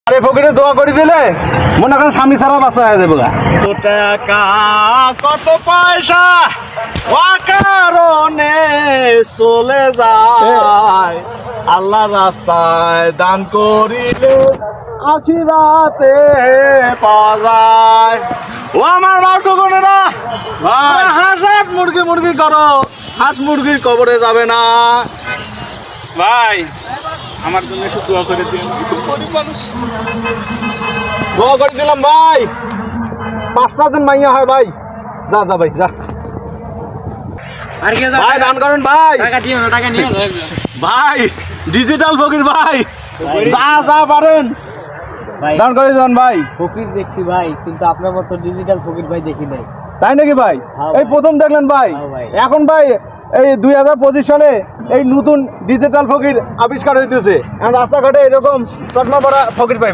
আরে ফকিরে দোয়া করে দিলে মনে করেন স্বামী ছাড়া বাঁচা হয়ে যাবে। টাকা কত পয়সা কারণে চলে যায়, আল্লাহ রাস্তায় দান করিলে আখিরাতে পাওয়া যায়। ও আমার মাংসগুনেরা, হাঁস হাঁস মুরগি মুরগি করো, হাঁস মুরগি কবরে যাবে না। ভাই আমার জন্য একটু দোয়া করে দিন। দোয়া করে দিলাম ভাই, 5টা দিন মাইয়া হয় ভাই। যা যা ভাই যা আর কে ভাই, দান করেন ভাই। টাকা দিও না, টাকা নিও না। ভাই ডিজিটাল ফকির ভাই, যা যা পারেন দান করে দেন ভাই। ফকির দেখছি ভাই, কিন্তু আপনার মতো ডিজিটাল ফকির ভাই দেখি নাই। তাই নাকি ভাই? হ্যাঁ এই প্রথম দেখলেন ভাই? হ্যাঁ ভাই। এখন ভাই এই 2025 সালে এই নতুন ডিজিটাল ফকির আবিষ্কার হইতেছে। এখন রাস্তাঘাটে এরকম চশমা পরা ফকির পাইবে।